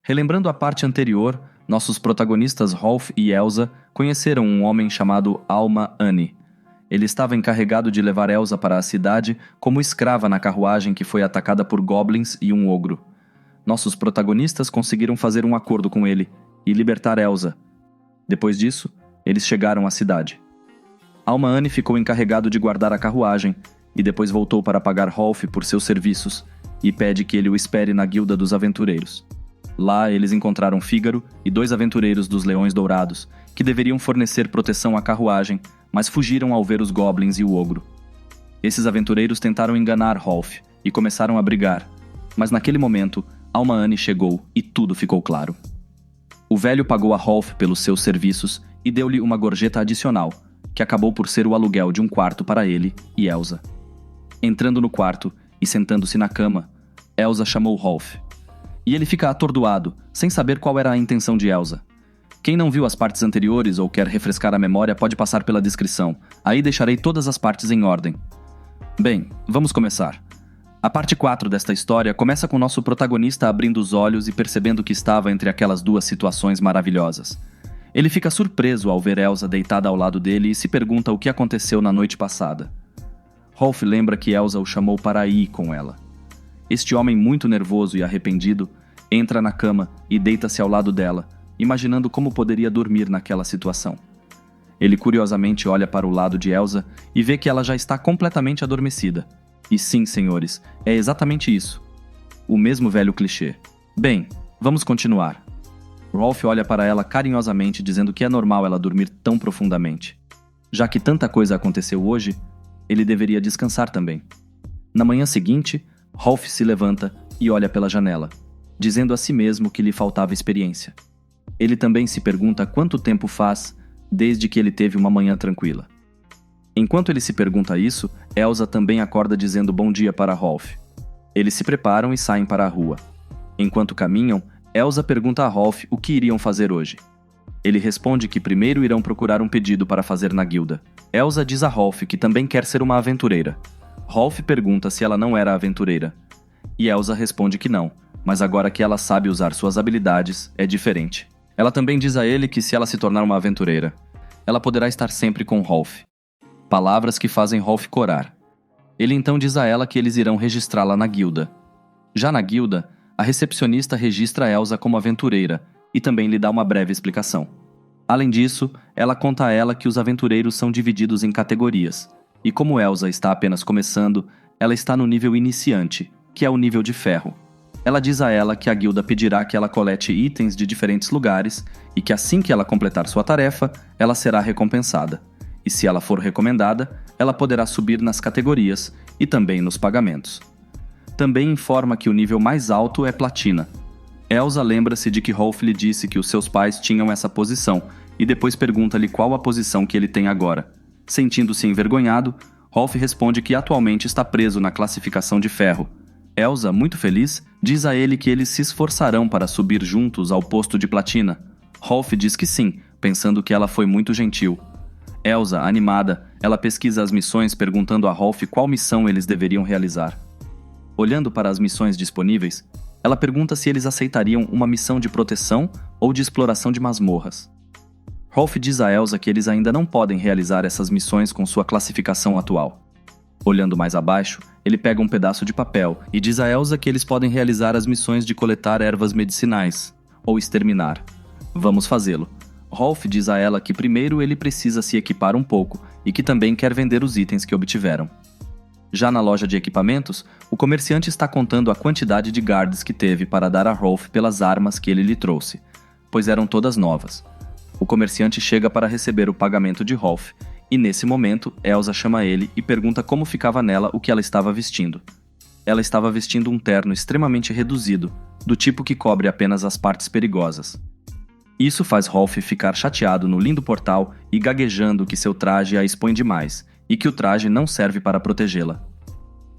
Relembrando a parte anterior, nossos protagonistas Rolf e Elsa conheceram um homem chamado Alma Annie. Ele estava encarregado de levar Elsa para a cidade como escrava na carruagem que foi atacada por goblins e um ogro. Nossos protagonistas conseguiram fazer um acordo com ele e libertar Elsa. Depois disso, eles chegaram à cidade. Alma Annie ficou encarregado de guardar a carruagem e depois voltou para pagar Rolf por seus serviços e pede que ele o espere na guilda dos aventureiros. Lá, eles encontraram Fígaro e 2 aventureiros dos Leões Dourados, que deveriam fornecer proteção à carruagem, mas fugiram ao ver os goblins e o ogro. Esses aventureiros tentaram enganar Rolf e começaram a brigar, mas naquele momento, Alma Annie chegou e tudo ficou claro. O velho pagou a Rolf pelos seus serviços e deu-lhe uma gorjeta adicional, que acabou por ser o aluguel de um quarto para ele e Elsa. Entrando no quarto e sentando-se na cama, Elsa chamou Rolf. E ele fica atordoado, sem saber qual era a intenção de Elsa. Quem não viu as partes anteriores ou quer refrescar a memória pode passar pela descrição. Aí deixarei todas as partes em ordem. Bem, vamos começar. A parte 4 desta história começa com nosso protagonista abrindo os olhos e percebendo que estava entre aquelas 2 situações maravilhosas. Ele fica surpreso ao ver Elsa deitada ao lado dele e se pergunta o que aconteceu na noite passada. Rolf lembra que Elsa o chamou para ir com ela. Este homem muito nervoso e arrependido entra na cama e deita-se ao lado dela, imaginando como poderia dormir naquela situação. Ele curiosamente olha para o lado de Elsa e vê que ela já está completamente adormecida. E sim, senhores, é exatamente isso. O mesmo velho clichê. Bem, vamos continuar. Rolf olha para ela carinhosamente, dizendo que é normal ela dormir tão profundamente. Já que tanta coisa aconteceu hoje, ele deveria descansar também. Na manhã seguinte, Rolf se levanta e olha pela janela, dizendo a si mesmo que lhe faltava experiência. Ele também se pergunta quanto tempo faz desde que ele teve uma manhã tranquila. Enquanto ele se pergunta isso, Elsa também acorda dizendo bom dia para Rolf. Eles se preparam e saem para a rua. Enquanto caminham, Elsa pergunta a Rolf o que iriam fazer hoje. Ele responde que primeiro irão procurar um pedido para fazer na guilda. Elsa diz a Rolf que também quer ser uma aventureira. Rolf pergunta se ela não era aventureira. E Elsa responde que não, mas agora que ela sabe usar suas habilidades, é diferente. Ela também diz a ele que se ela se tornar uma aventureira, ela poderá estar sempre com Rolf. Palavras que fazem Rolf corar. Ele então diz a ela que eles irão registrá-la na guilda. Já na guilda, a recepcionista registra Elsa como aventureira e também lhe dá uma breve explicação. Além disso, ela conta a ela que os aventureiros são divididos em categorias, e como Elsa está apenas começando, ela está no nível iniciante, que é o nível de ferro. Ela diz a ela que a guilda pedirá que ela colete itens de diferentes lugares e que assim que ela completar sua tarefa, ela será recompensada. E se ela for recomendada, ela poderá subir nas categorias e também nos pagamentos. Também informa que o nível mais alto é platina. Elsa lembra-se de que Rolf lhe disse que os seus pais tinham essa posição e depois pergunta-lhe qual a posição que ele tem agora. Sentindo-se envergonhado, Rolf responde que atualmente está preso na classificação de ferro. Elsa, muito feliz, diz a ele que eles se esforçarão para subir juntos ao posto de platina. Rolf diz que sim, pensando que ela foi muito gentil. Elsa, animada, ela pesquisa as missões perguntando a Rolf qual missão eles deveriam realizar. Olhando para as missões disponíveis, ela pergunta se eles aceitariam uma missão de proteção ou de exploração de masmorras. Rolf diz a Elsa que eles ainda não podem realizar essas missões com sua classificação atual. Olhando mais abaixo, ele pega um pedaço de papel e diz a Elsa que eles podem realizar as missões de coletar ervas medicinais, ou exterminar. Vamos fazê-lo. Rolf diz a ela que primeiro ele precisa se equipar um pouco e que também quer vender os itens que obtiveram. Já na loja de equipamentos, o comerciante está contando a quantidade de guards que teve para dar a Rolf pelas armas que ele lhe trouxe, pois eram todas novas. O comerciante chega para receber o pagamento de Rolf, e nesse momento, Elsa chama ele e pergunta como ficava nela o que ela estava vestindo. Ela estava vestindo um terno extremamente reduzido, do tipo que cobre apenas as partes perigosas. Isso faz Rolf ficar chateado no lindo portal e gaguejando que seu traje a expõe demais, e que o traje não serve para protegê-la.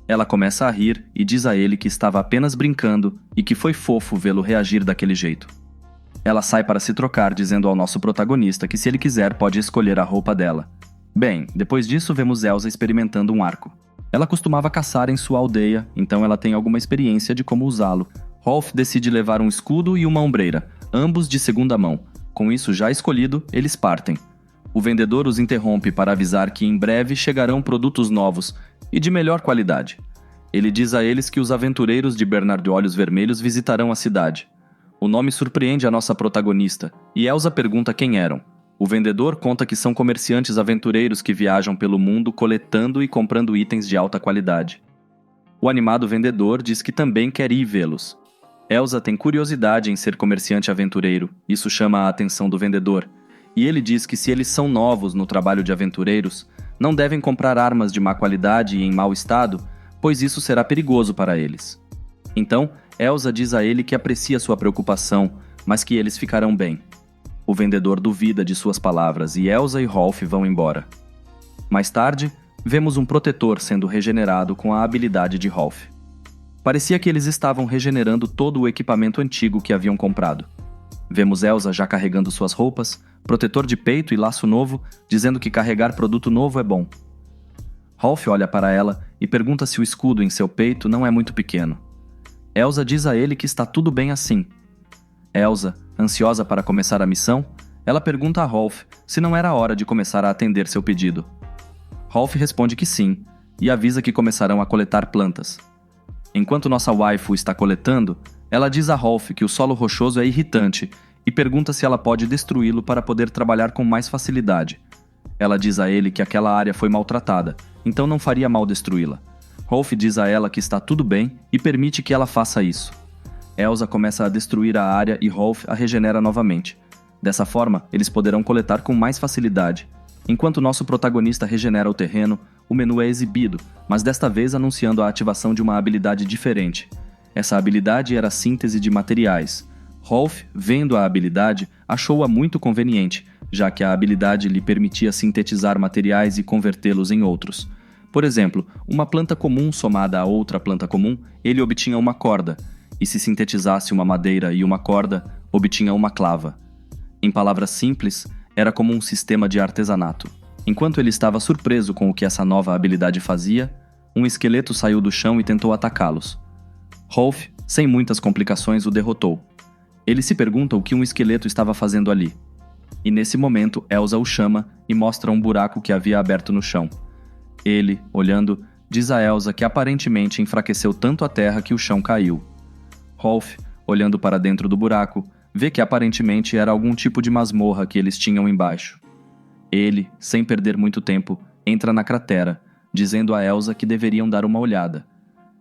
Ela começa a rir e diz a ele que estava apenas brincando e que foi fofo vê-lo reagir daquele jeito. Ela sai para se trocar, dizendo ao nosso protagonista que se ele quiser pode escolher a roupa dela. Bem, depois disso vemos Elsa experimentando um arco. Ela costumava caçar em sua aldeia, então ela tem alguma experiência de como usá-lo. Rolf decide levar um escudo e uma ombreira, ambos de segunda mão. Com isso já escolhido, eles partem. O vendedor os interrompe para avisar que em breve chegarão produtos novos e de melhor qualidade. Ele diz a eles que os aventureiros de Bernard Olhos Vermelhos visitarão a cidade. O nome surpreende a nossa protagonista, e Elsa pergunta quem eram. O vendedor conta que são comerciantes aventureiros que viajam pelo mundo coletando e comprando itens de alta qualidade. O animado vendedor diz que também quer ir vê-los. Elsa tem curiosidade em ser comerciante aventureiro, isso chama a atenção do vendedor, e ele diz que se eles são novos no trabalho de aventureiros, não devem comprar armas de má qualidade e em mau estado, pois isso será perigoso para eles. Então, Elsa diz a ele que aprecia sua preocupação, mas que eles ficarão bem. O vendedor duvida de suas palavras e Elsa e Rolf vão embora. Mais tarde, vemos um protetor sendo regenerado com a habilidade de Rolf. Parecia que eles estavam regenerando todo o equipamento antigo que haviam comprado. Vemos Elsa já carregando suas roupas, protetor de peito e laço novo, dizendo que carregar produto novo é bom. Rolf olha para ela e pergunta se o escudo em seu peito não é muito pequeno. Elsa diz a ele que está tudo bem assim. Elsa, ansiosa para começar a missão, ela pergunta a Rolf se não era hora de começar a atender seu pedido. Rolf responde que sim, e avisa que começarão a coletar plantas. Enquanto nossa waifu está coletando, ela diz a Rolf que o solo rochoso é irritante e pergunta se ela pode destruí-lo para poder trabalhar com mais facilidade. Ela diz a ele que aquela área foi maltratada, então não faria mal destruí-la. Rolf diz a ela que está tudo bem e permite que ela faça isso. Elsa começa a destruir a área e Rolf a regenera novamente. Dessa forma, eles poderão coletar com mais facilidade. Enquanto nosso protagonista regenera o terreno, o menu é exibido, mas desta vez anunciando a ativação de uma habilidade diferente. Essa habilidade era a síntese de materiais. Rolf, vendo a habilidade, achou-a muito conveniente, já que a habilidade lhe permitia sintetizar materiais e convertê-los em outros. Por exemplo, uma planta comum somada a outra planta comum, ele obtinha uma corda, e se sintetizasse uma madeira e uma corda, obtinha uma clava. Em palavras simples, era como um sistema de artesanato. Enquanto ele estava surpreso com o que essa nova habilidade fazia, um esqueleto saiu do chão e tentou atacá-los. Rolf, sem muitas complicações, o derrotou. Ele se pergunta o que um esqueleto estava fazendo ali. E nesse momento, Elsa o chama e mostra um buraco que havia aberto no chão. Ele, olhando, diz a Elsa que aparentemente enfraqueceu tanto a terra que o chão caiu. Rolf, olhando para dentro do buraco, vê que aparentemente era algum tipo de masmorra que eles tinham embaixo. Ele, sem perder muito tempo, entra na cratera, dizendo a Elsa que deveriam dar uma olhada,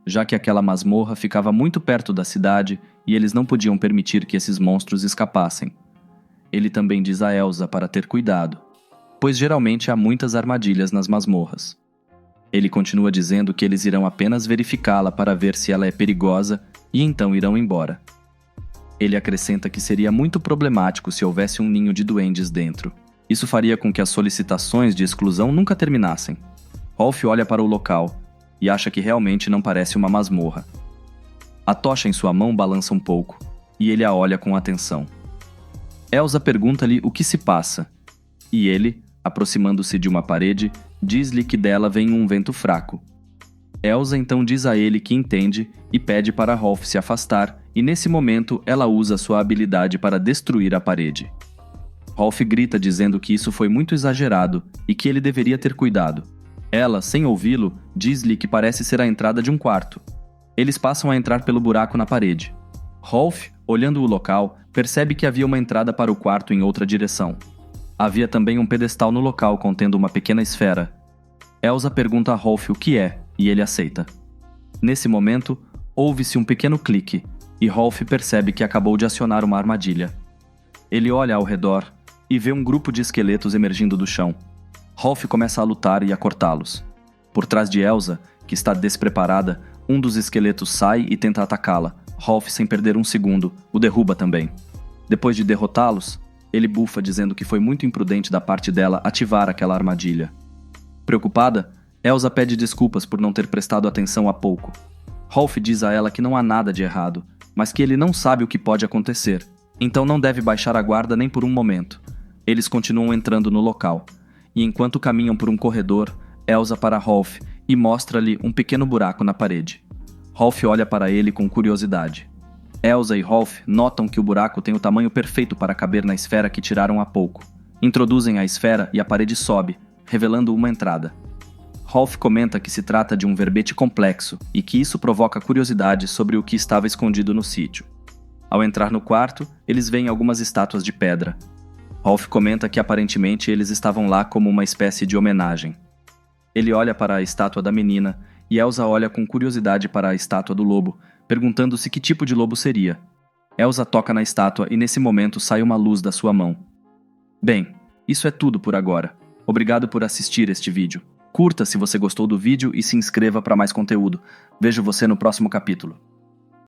já que aquela masmorra ficava muito perto da cidade e eles não podiam permitir que esses monstros escapassem. Ele também diz a Elsa para ter cuidado, pois geralmente há muitas armadilhas nas masmorras. Ele continua dizendo que eles irão apenas verificá-la para ver se ela é perigosa e então irão embora. Ele acrescenta que seria muito problemático se houvesse um ninho de duendes dentro. Isso faria com que as solicitações de exclusão nunca terminassem. Rolf olha para o local e acha que realmente não parece uma masmorra. A tocha em sua mão balança um pouco e ele a olha com atenção. Elsa pergunta-lhe o que se passa e ele, aproximando-se de uma parede, diz-lhe que dela vem um vento fraco. Elsa então diz a ele que entende e pede para Rolf se afastar, e nesse momento ela usa sua habilidade para destruir a parede. Rolf grita dizendo que isso foi muito exagerado e que ele deveria ter cuidado. Ela, sem ouvi-lo, diz-lhe que parece ser a entrada de um quarto. Eles passam a entrar pelo buraco na parede. Rolf, olhando o local, percebe que havia uma entrada para o quarto em outra direção. Havia também um pedestal no local contendo uma pequena esfera. Elsa pergunta a Rolf o que é, e ele aceita. Nesse momento, ouve-se um pequeno clique, e Rolf percebe que acabou de acionar uma armadilha. Ele olha ao redor e vê um grupo de esqueletos emergindo do chão. Rolf começa a lutar e a cortá-los. Por trás de Elsa, que está despreparada, um dos esqueletos sai e tenta atacá-la. Rolf, sem perder um segundo, o derruba também. Depois de derrotá-los, ele bufa dizendo que foi muito imprudente da parte dela ativar aquela armadilha. Preocupada, Elsa pede desculpas por não ter prestado atenção há pouco. Rolf diz a ela que não há nada de errado, mas que ele não sabe o que pode acontecer, então não deve baixar a guarda nem por um momento. Eles continuam entrando no local, e enquanto caminham por um corredor, Elsa para Rolf e mostra-lhe um pequeno buraco na parede. Rolf olha para ele com curiosidade. Elsa e Rolf notam que o buraco tem o tamanho perfeito para caber na esfera que tiraram há pouco. Introduzem a esfera e a parede sobe, revelando uma entrada. Rolf comenta que se trata de um verbete complexo e que isso provoca curiosidade sobre o que estava escondido no sítio. Ao entrar no quarto, eles veem algumas estátuas de pedra. Rolf comenta que aparentemente eles estavam lá como uma espécie de homenagem. Ele olha para a estátua da menina e Elsa olha com curiosidade para a estátua do lobo, perguntando-se que tipo de lobo seria. Elsa toca na estátua e nesse momento sai uma luz da sua mão. Bem, isso é tudo por agora. Obrigado por assistir este vídeo. Curta se você gostou do vídeo e se inscreva para mais conteúdo. Vejo você no próximo capítulo.